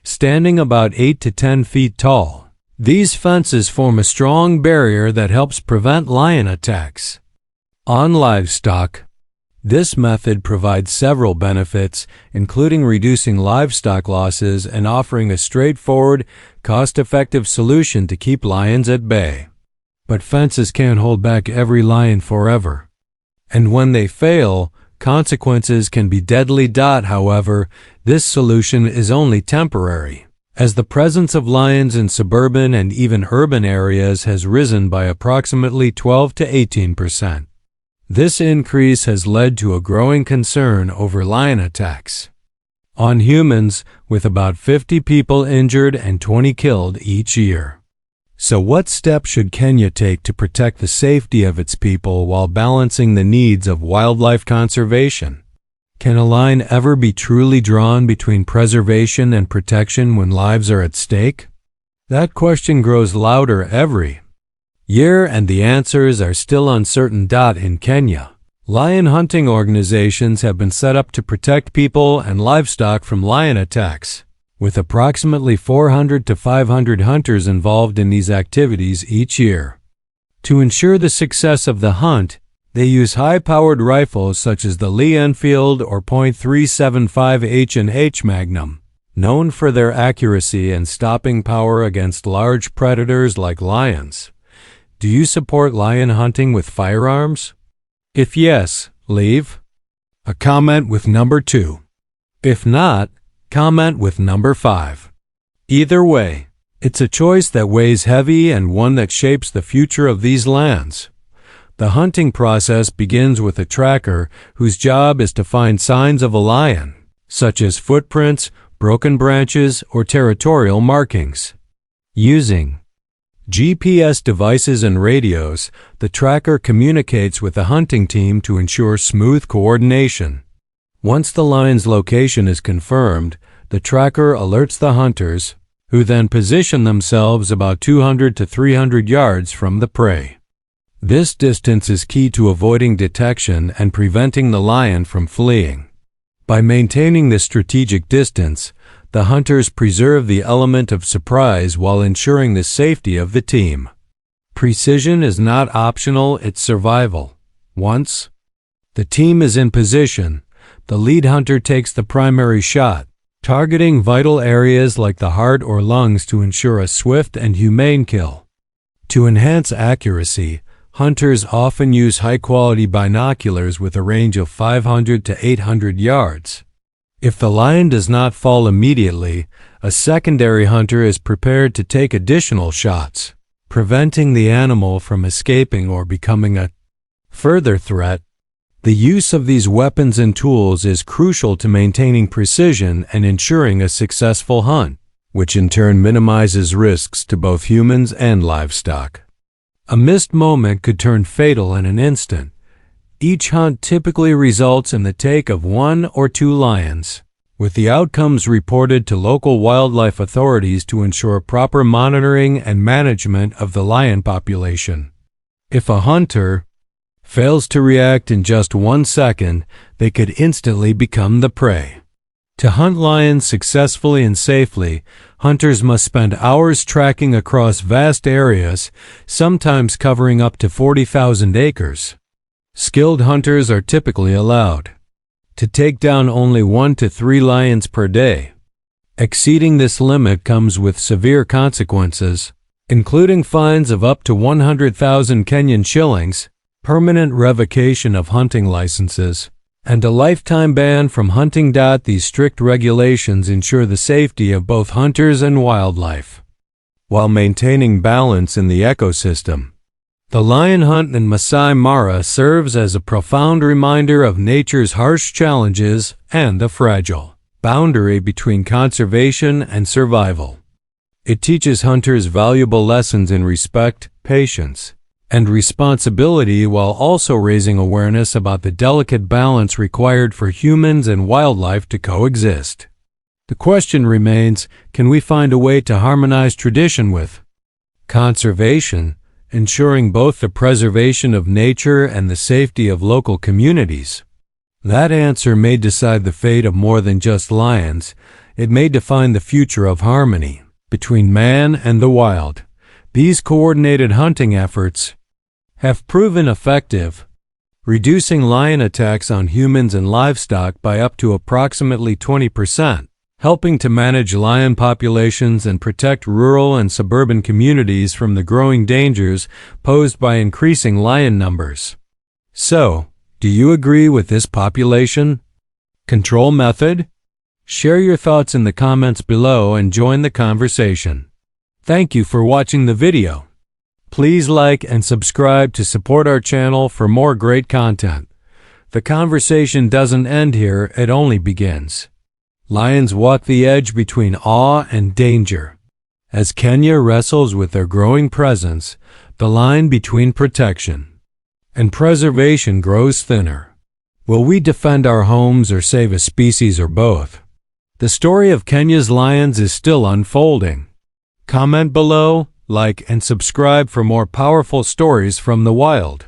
Speaker 1: standing about 8 to 10 feet tall. These fences form a strong barrier that helps prevent lion attacks on livestock. This method provides several benefits, including reducing livestock losses and offering a straightforward, cost-effective solution to keep lions at bay. But fences can't hold back every lion forever. And when they fail, consequences can be deadly. However, this solution is only temporary, as the presence of lions in suburban and even urban areas has risen by approximately 12 to 18%. This increase has led to a growing concern over lion attacks on humans, with about 50 people injured and 20 killed each year. So what steps should Kenya take to protect the safety of its people while balancing the needs of wildlife conservation? Can a line ever be truly drawn between preservation and protection when lives are at stake? That question grows louder every year, and the answers are still uncertain. In Kenya, lion hunting organizations have been set up to protect people and livestock from lion attacks, with approximately 400 to 500 hunters involved in these activities each year. To ensure the success of the hunt, they use high-powered rifles such as the Lee Enfield or .375 H&H Magnum, known for their accuracy and stopping power against large predators like lions. Do you support lion hunting with firearms? If yes, leave a comment with number 2. If not, comment with number 5. Either way, it's a choice that weighs heavy and one that shapes the future of these lands. The hunting process begins with a tracker whose job is to find signs of a lion, such as footprints, broken branches, or territorial markings. Using GPS devices and radios, the tracker communicates with the hunting team to ensure smooth coordination. Once the lion's location is confirmed, the tracker alerts the hunters, who then position themselves about 200 to 300 yards from the prey. This distance is key to avoiding detection and preventing the lion from fleeing. By maintaining this strategic distance, the hunters preserve the element of surprise while ensuring the safety of the team. Precision is not optional, it's survival. Once the team is in position, the lead hunter takes the primary shot, targeting vital areas like the heart or lungs to ensure a swift and humane kill. To enhance accuracy, hunters often use high-quality binoculars with a range of 500 to 800 yards. If the lion does not fall immediately, a secondary hunter is prepared to take additional shots, preventing the animal from escaping or becoming a further threat. The use of these weapons and tools is crucial to maintaining precision and ensuring a successful hunt, which in turn minimizes risks to both humans and livestock. A missed moment could turn fatal in an instant. Each hunt typically results in the take of 1 or 2 lions, with the outcomes reported to local wildlife authorities to ensure proper monitoring and management of the lion population. If a hunter fails to react in just 1 second, they could instantly become the prey. To hunt lions successfully and safely, hunters must spend hours tracking across vast areas, sometimes covering up to 40,000 acres. Skilled hunters are typically allowed to take down only 1 to 3 lions per day. Exceeding this limit comes with severe consequences, including fines of up to 100,000 Kenyan shillings, permanent revocation of hunting licenses, and a lifetime ban from hunting. These strict regulations ensure the safety of both hunters and wildlife, while maintaining balance in the ecosystem. The lion hunt in Masai Mara serves as a profound reminder of nature's harsh challenges and the fragile boundary between conservation and survival. It teaches hunters valuable lessons in respect, patience, and responsibility, while also raising awareness about the delicate balance required for humans and wildlife to coexist. The question remains, can we find a way to harmonize tradition with conservation, ensuring both the preservation of nature and the safety of local communities? That answer may decide the fate of more than just lions. It may define the future of harmony between man and the wild. These coordinated hunting efforts have proven effective, reducing lion attacks on humans and livestock by up to approximately 20%, helping to manage lion populations and protect rural and suburban communities from the growing dangers posed by increasing lion numbers. So, do you agree with this population control method? Share your thoughts in the comments below and join the conversation. Thank you for watching the video. Please like and subscribe to support our channel for more great content. The conversation doesn't end here, it only begins. Lions walk the edge between awe and danger. As Kenya wrestles with their growing presence, the line between protection and preservation grows thinner. Will we defend our homes or save a species, or both? The story of Kenya's lions is still unfolding. Comment below, like, and subscribe for more powerful stories from the wild.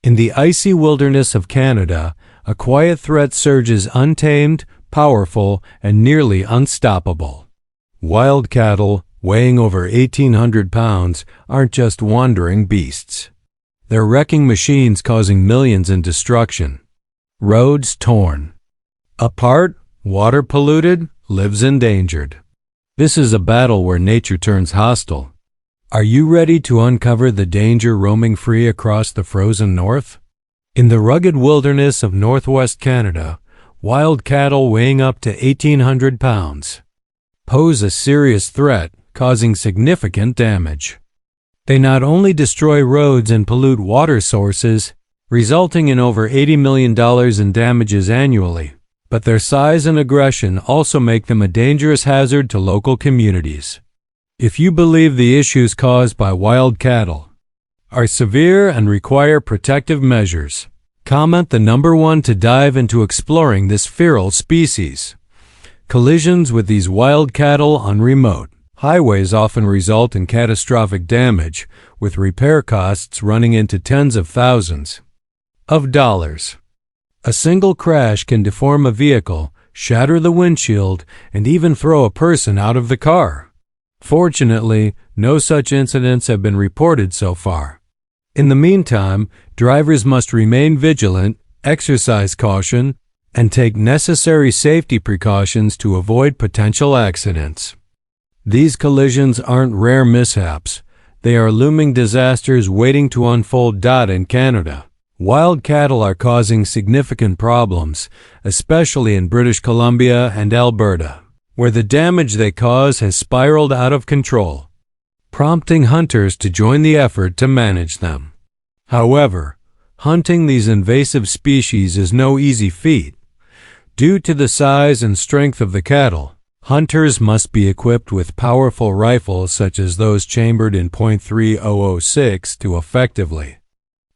Speaker 1: In the icy wilderness of Canada, a quiet threat surges, untamed, powerful, and nearly unstoppable. Wild cattle, weighing over 1,800 pounds, aren't just wandering beasts. They're wrecking machines, causing millions in destruction. Roads torn apart, water polluted, lives endangered. This is a battle where nature turns hostile. Are you ready to uncover the danger roaming free across the frozen north? In the rugged wilderness of northwest Canada, wild cattle weighing up to 1,800 pounds pose a serious threat, causing significant damage. They not only destroy roads and pollute water sources, resulting in over $80 million in damages annually, but their size and aggression also make them a dangerous hazard to local communities. If you believe the issues caused by wild cattle are severe and require protective measures, comment the number 1 to dive into exploring this feral species. Collisions with these wild cattle on remote, Highways often result in catastrophic damage, with repair costs running into tens of thousands of dollars. A single crash can deform a vehicle, shatter the windshield, and even throw a person out of the car. Fortunately, no such incidents have been reported so far. In the meantime, drivers must remain vigilant, exercise caution, and take necessary safety precautions to avoid potential accidents. These collisions aren't rare mishaps. They are looming disasters waiting to unfold. In Canada, wild cattle are causing significant problems, especially in British Columbia and Alberta, where the damage they cause has spiraled out of control, prompting hunters to join the effort to manage them. However, hunting these invasive species is no easy feat. Due to the size and strength of the cattle, hunters must be equipped with powerful rifles such as those chambered in .3006 to effectively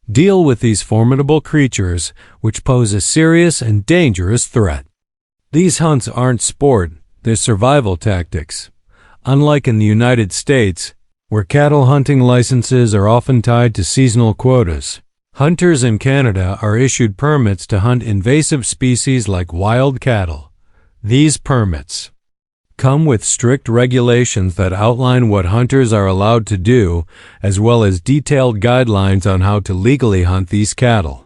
Speaker 1: deal with these formidable creatures, which pose a serious and dangerous threat. These hunts aren't sport, they're survival tactics. Unlike in the United States, where cattle hunting licenses are often tied to seasonal quotas, hunters in Canada are issued permits to hunt invasive species like wild cattle. These permits come with strict regulations that outline what hunters are allowed to do, as well as detailed guidelines on how to legally hunt these cattle.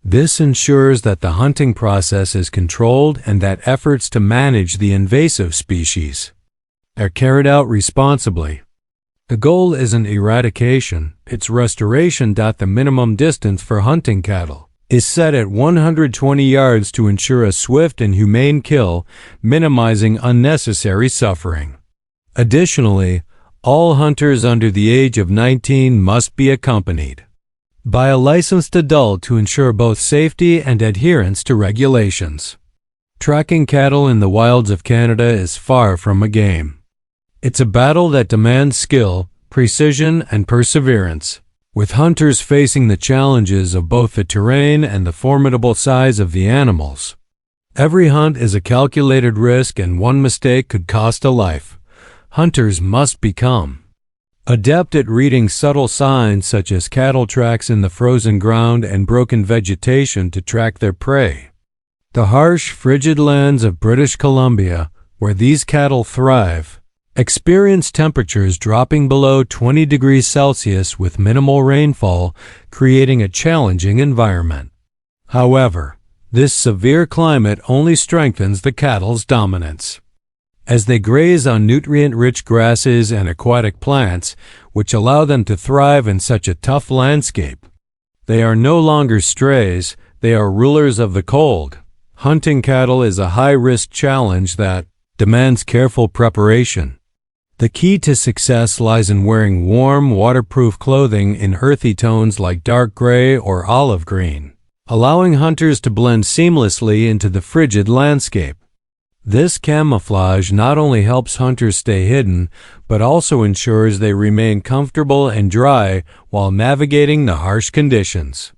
Speaker 1: This ensures that the hunting process is controlled and that efforts to manage the invasive species are carried out responsibly. The goal isn't eradication, it's restoration. The minimum distance for hunting cattle is set at 120 yards to ensure a swift and humane kill, minimizing unnecessary suffering. Additionally, all hunters under the age of 19 must be accompanied by a licensed adult to ensure both safety and adherence to regulations. Tracking cattle in the wilds of Canada is far from a game. It's a battle that demands skill, precision, and perseverance, with hunters facing the challenges of both the terrain and the formidable size of the animals. Every hunt is a calculated risk, and one mistake could cost a life. Hunters must become adept at reading subtle signs such as cattle tracks in the frozen ground and broken vegetation to track their prey. The harsh, frigid lands of British Columbia, where these cattle thrive, experience temperatures dropping below 20 degrees Celsius with minimal rainfall, creating a challenging environment. However, this severe climate only strengthens the cattle's dominance, as they graze on nutrient-rich grasses and aquatic plants, which allow them to thrive in such a tough landscape. They are no longer strays, they are rulers of the cold. Hunting cattle is a high-risk challenge that demands careful preparation. The key to success lies in wearing warm, waterproof clothing in earthy tones like dark gray or olive green, allowing hunters to blend seamlessly into the frigid landscape. This camouflage not only helps hunters stay hidden, but also ensures they remain comfortable and dry while navigating the harsh conditions.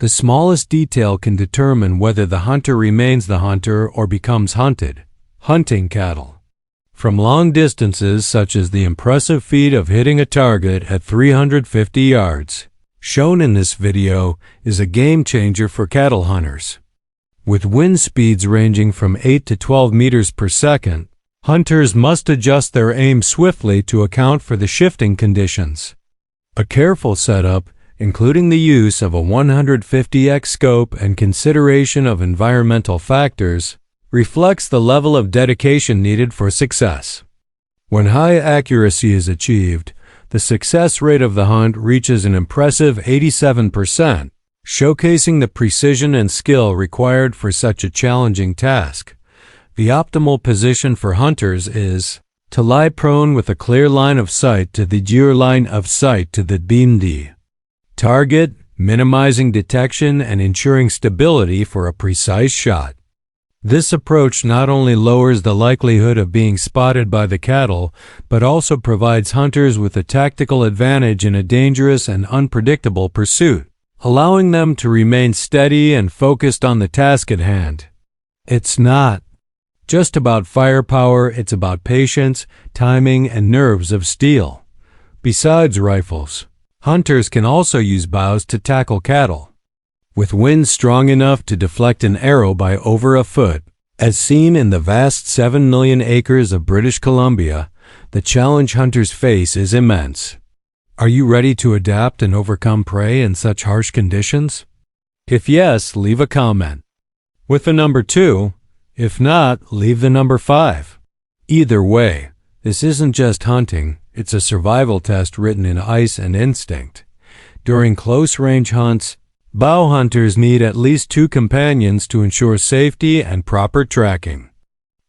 Speaker 1: The smallest detail can determine whether the hunter remains the hunter or becomes hunted. Hunting cattle from long distances, such as the impressive feat of hitting a target at 350 yards, shown in this video, is a game changer for cattle hunters. With wind speeds ranging from 8 to 12 meters per second, hunters must adjust their aim swiftly to account for the shifting conditions. A careful setup, including the use of a 150x scope and consideration of environmental factors, reflects the level of dedication needed for success. When high accuracy is achieved, the success rate of the hunt reaches an impressive 87%, showcasing the precision and skill required for such a challenging task. The optimal position for hunters is to lie prone with a clear line of sight to the bindi target, minimizing detection and ensuring stability for a precise shot. This approach not only lowers the likelihood of being spotted by the cattle, but also provides hunters with a tactical advantage in a dangerous and unpredictable pursuit, allowing them to remain steady and focused on the task at hand. It's not just about firepower, it's about patience, timing, and nerves of steel. Besides rifles, hunters can also use bows to tackle cattle. With winds strong enough to deflect an arrow by over a foot, as seen in the vast 7 million acres of British Columbia, the challenge hunters face is immense. Are you ready to adapt and overcome prey in such harsh conditions? If yes, leave a comment with the number 2. If not, leave the number 5. Either way, this isn't just hunting, it's a survival test written in ice and instinct. During close-range hunts, bow hunters need at least 2 companions to ensure safety and proper tracking.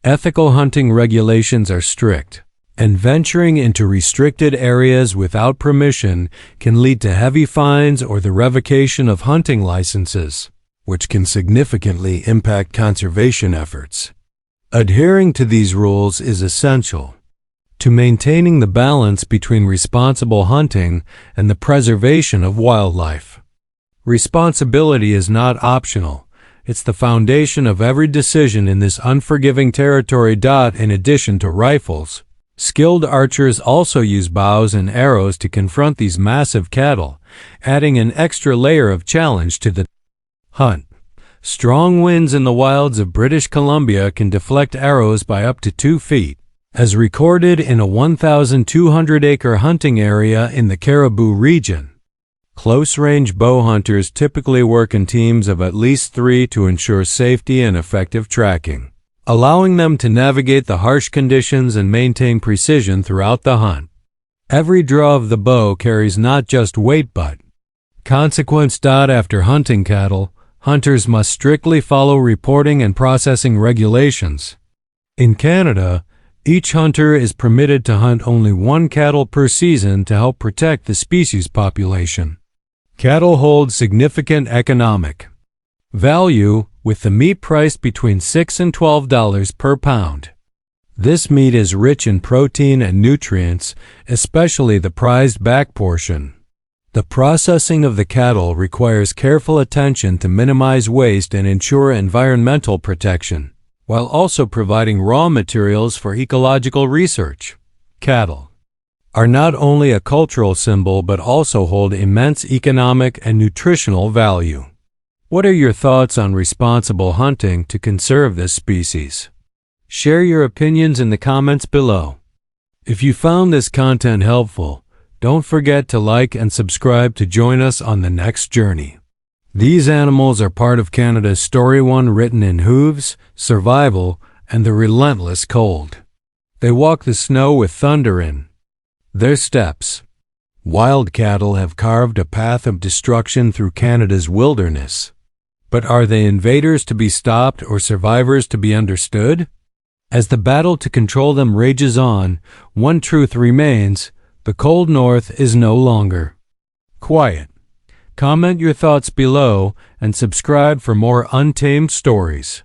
Speaker 1: Ethical hunting regulations are strict, and venturing into restricted areas without permission can lead to heavy fines or the revocation of hunting licenses, which can significantly impact conservation efforts. Adhering to these rules is essential to maintaining the balance between responsible hunting and the preservation of wildlife. Responsibility is not optional. It's the foundation of every decision in this unforgiving territory. In addition to rifles, skilled archers also use bows and arrows to confront these massive cattle, adding an extra layer of challenge to the hunt. Strong winds in the wilds of British Columbia can deflect arrows by up to 2 feet, as recorded in a 1,200-acre hunting area in the Caribou region. Close-range bow hunters typically work in teams of at least 3 to ensure safety and effective tracking, allowing them to navigate the harsh conditions and maintain precision throughout the hunt. Every draw of the bow carries not just weight but consequence. After hunting cattle, hunters must strictly follow reporting and processing regulations. In Canada, each hunter is permitted to hunt only 1 cattle per season to help protect the species population. Cattle hold significant economic value, with the meat priced between $6 and $12 per pound. This meat is rich in protein and nutrients, especially the prized back portion. The processing of the cattle requires careful attention to minimize waste and ensure environmental protection, while also providing raw materials for ecological research. Cattle are not only a cultural symbol but also hold immense economic and nutritional value. What are your thoughts on responsible hunting to conserve this species? Share your opinions in the comments below. If you found this content helpful, don't forget to like and subscribe to join us on the next journey. These animals are part of Canada's story, one written in hooves, survival, and the relentless cold. They walk the snow with thunder in their steps. Wild cattle have carved a path of destruction through Canada's wilderness. But are they invaders to be stopped or survivors to be understood? As the battle to control them rages on, one truth remains: the cold north is no longer quiet. Comment your thoughts below and subscribe for more untamed stories.